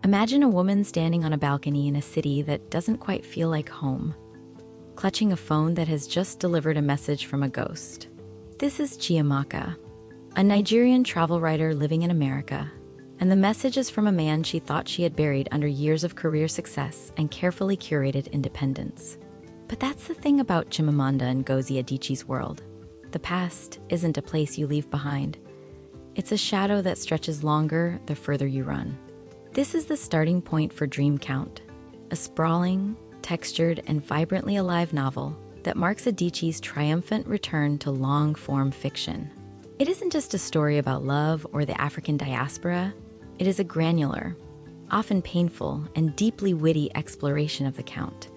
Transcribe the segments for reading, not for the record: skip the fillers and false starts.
Imagine a woman standing on a balcony in a city that doesn't quite feel like home, clutching a phone that has just delivered a message from a ghost. This is Chiamaka, a Nigerian travel writer living in America, and the message is from a man she thought she had buried under years of career success and carefully curated independence. But that's the thing about Chimamanda Ngozi Adichie's world. The past isn't a place you leave behind. It's a shadow that stretches longer the further you run. This is the starting point for Dream Count, a sprawling, textured, and vibrantly alive novel that marks Adichie's triumphant return to long-form fiction. It isn't just a story about love or the African diaspora. It is a granular, often painful, and deeply witty exploration of the Count.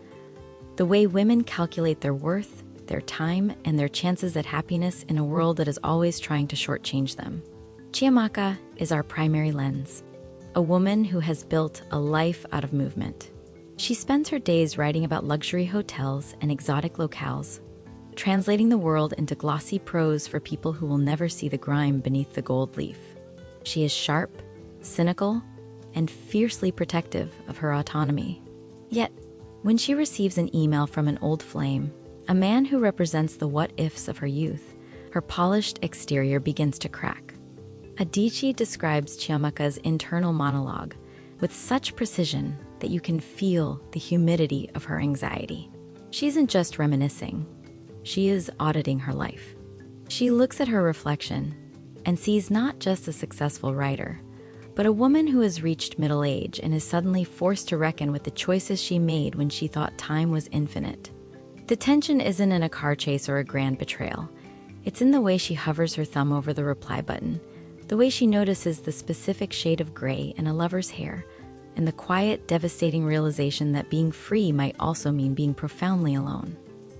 The way women calculate their worth, their time, and their chances at happiness in a world that is always trying to shortchange them. Chiamaka is our primary lens, a woman who has built a life out of movement. She spends her days writing about luxury hotels and exotic locales, translating the world into glossy prose for people who will never see the grime beneath the gold leaf. She is sharp, cynical, and fiercely protective of her autonomy. Yet, when she receives an email from an old flame, a man who represents the what-ifs of her youth, her polished exterior begins to crack. Adichie describes Chiamaka's internal monologue with such precision that you can feel the humidity of her anxiety. She isn't just reminiscing, she is auditing her life. She looks at her reflection and sees not just a successful writer, but a woman who has reached middle age and is suddenly forced to reckon with the choices she made when she thought time was infinite. The tension isn't in a car chase or a grand betrayal. It's in the way she hovers her thumb over the reply button, the way she notices the specific shade of gray in a lover's hair, and the quiet, devastating realization that being free might also mean being profoundly alone.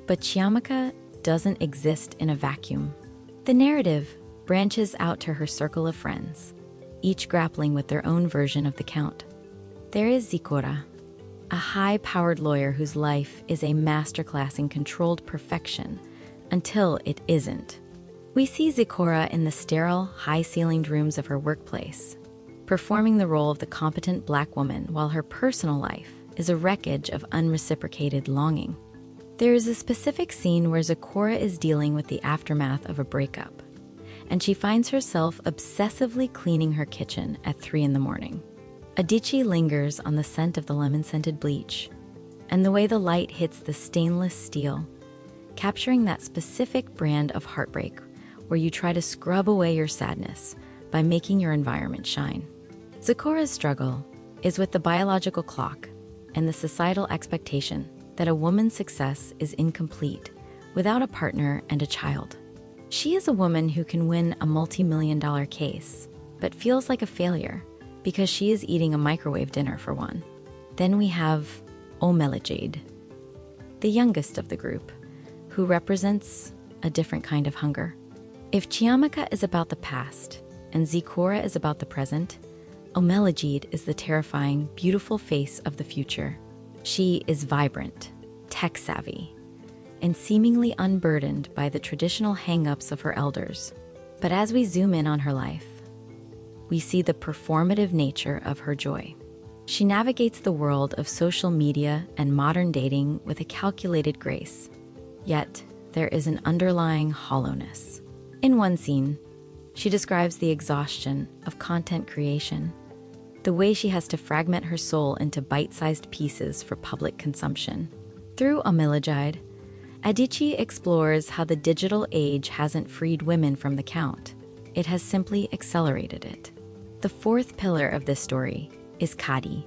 But Chiamaka doesn't exist in a vacuum. The narrative branches out to her circle of friends, each grappling with their own version of the Count. There is Zikora, a high-powered lawyer whose life is a masterclass in controlled perfection until it isn't. We see Zikora in the sterile, high-ceilinged rooms of her workplace, performing the role of the competent black woman while her personal life is a wreckage of unreciprocated longing. There is a specific scene where Zikora is dealing with the aftermath of a breakup, and she finds herself obsessively cleaning her kitchen at 3 a.m. Adichie lingers on the scent of the lemon-scented bleach, and the way the light hits the stainless steel, capturing that specific brand of heartbreak where you try to scrub away your sadness by making your environment shine. Zikora's struggle is with the biological clock and the societal expectation that a woman's success is incomplete without a partner and a child. She is a woman who can win a multi-million-dollar case, but feels like a failure because she is eating a microwave dinner for one. Then we have Omelajade, the youngest of the group, who represents a different kind of hunger. If Chiamaka is about the past and Zikora is about the present, Omelajade is the terrifying, beautiful face of the future. She is vibrant, tech-savvy, and seemingly unburdened by the traditional hang-ups of her elders. But as we zoom in on her life, we see the performative nature of her joy. She navigates the world of social media and modern dating with a calculated grace. Yet, there is an underlying hollowness. In one scene, she describes the exhaustion of content creation, the way she has to fragment her soul into bite-sized pieces for public consumption. Through Omelajade, Adichie explores how the digital age hasn't freed women from the Count. It has simply accelerated it. The fourth pillar of this story is Kadi,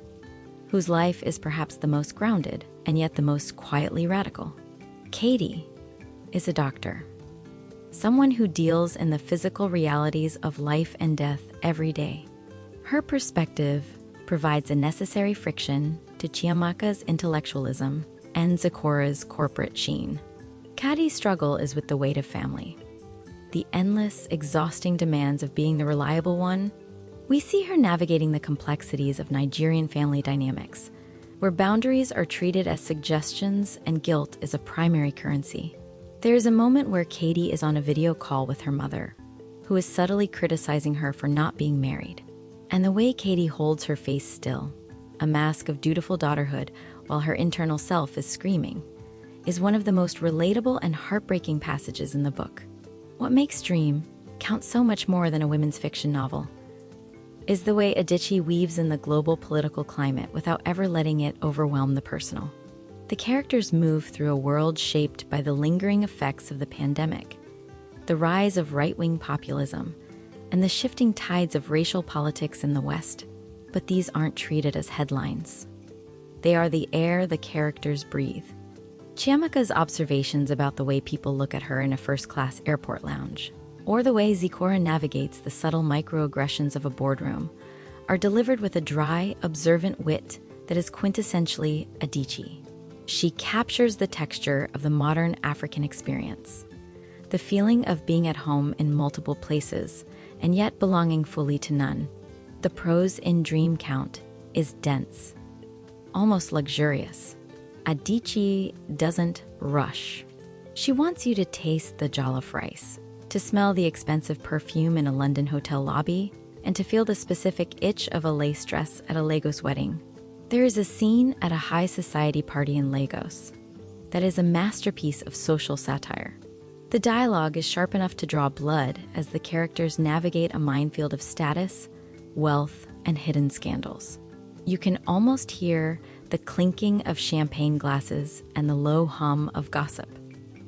whose life is perhaps the most grounded and yet the most quietly radical. Katie is a doctor, someone who deals in the physical realities of life and death every day. Her perspective provides a necessary friction to Chiamaka's intellectualism and Zikora's corporate sheen. Kadi's struggle is with the weight of family, the endless, exhausting demands of being the reliable one. We see her navigating the complexities of Nigerian family dynamics, where boundaries are treated as suggestions and guilt is a primary currency. There is a moment where Katie is on a video call with her mother, who is subtly criticizing her for not being married. And the way Katie holds her face still, a mask of dutiful daughterhood while her internal self is screaming, is one of the most relatable and heartbreaking passages in the book. What makes Dream count so much more than a women's fiction novel is the way Adichie weaves in the global political climate without ever letting it overwhelm the personal. The characters move through a world shaped by the lingering effects of the pandemic, the rise of right-wing populism, and the shifting tides of racial politics in the West. But these aren't treated as headlines. They are the air the characters breathe. Chiamaka's observations about the way people look at her in a first-class airport lounge, or the way Zikora navigates the subtle microaggressions of a boardroom, are delivered with a dry, observant wit that is quintessentially Adichie. She captures the texture of the modern African experience, the feeling of being at home in multiple places and yet belonging fully to none. The prose in Dream Count is dense, almost luxurious. Adichie doesn't rush. She wants you to taste the jollof rice, to smell the expensive perfume in a London hotel lobby, and to feel the specific itch of a lace dress at a Lagos wedding. There is a scene at a high society party in Lagos that is a masterpiece of social satire. The dialogue is sharp enough to draw blood as the characters navigate a minefield of status, wealth, and hidden scandals. You can almost hear the clinking of champagne glasses and the low hum of gossip.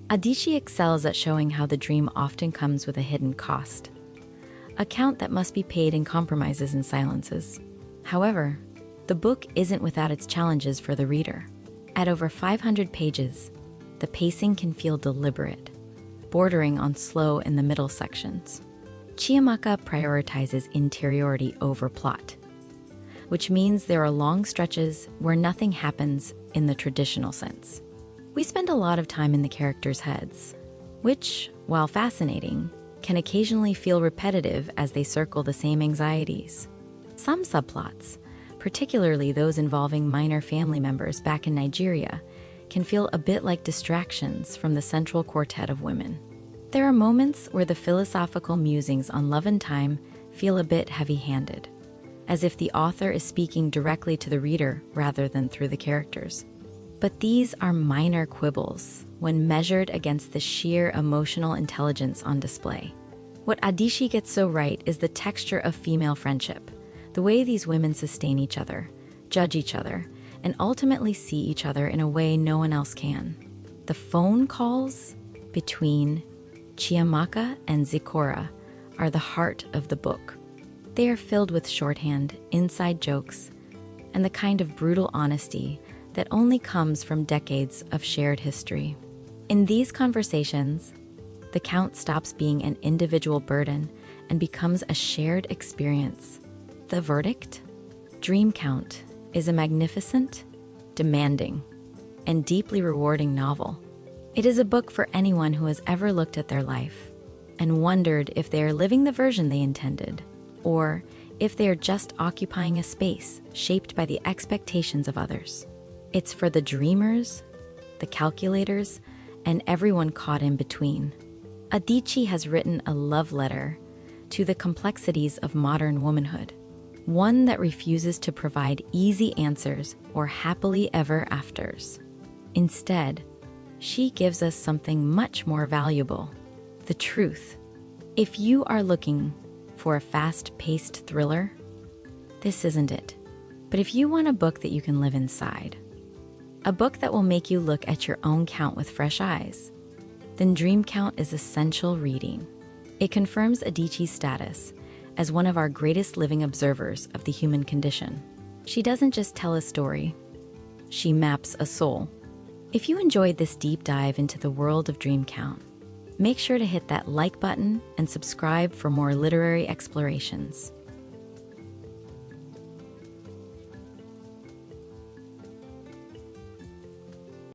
Adichie excels at showing how the dream often comes with a hidden cost, a count that must be paid in compromises and silences. However, the book isn't without its challenges for the reader. At over 500 pages, the pacing can feel deliberate, bordering on slow in the middle sections. Chiamaka prioritizes interiority over plot, which means there are long stretches where nothing happens in the traditional sense. We spend a lot of time in the characters' heads, which, while fascinating, can occasionally feel repetitive as they circle the same anxieties. Some subplots, particularly those involving minor family members back in Nigeria, can feel a bit like distractions from the central quartet of women. There are moments where the philosophical musings on love and time feel a bit heavy-handed, as if the author is speaking directly to the reader rather than through the characters. But these are minor quibbles when measured against the sheer emotional intelligence on display. What Adichie gets so right is the texture of female friendship, the way these women sustain each other, judge each other, and ultimately see each other in a way no one else can. The phone calls between Chiamaka and Zikora are the heart of the book. They are filled with shorthand, inside jokes, and the kind of brutal honesty that only comes from decades of shared history. In these conversations, the count stops being an individual burden and becomes a shared experience. The verdict? Dream Count is a magnificent, demanding, and deeply rewarding novel. It is a book for anyone who has ever looked at their life and wondered if they are living the version they intended, or if they are just occupying a space shaped by the expectations of others. It's for the dreamers, the calculators, and everyone caught in between. Adichie has written a love letter to the complexities of modern womanhood, one that refuses to provide easy answers or happily ever afters. Instead, she gives us something much more valuable: the truth. If you are looking for a fast-paced thriller, this isn't it. But if you want a book that you can live inside, a book that will make you look at your own count with fresh eyes, then Dream Count is essential reading. It confirms Adichie's status as one of our greatest living observers of the human condition. She doesn't just tell a story, she maps a soul. If you enjoyed this deep dive into the world of Dream Count, make sure to hit that like button and subscribe for more literary explorations.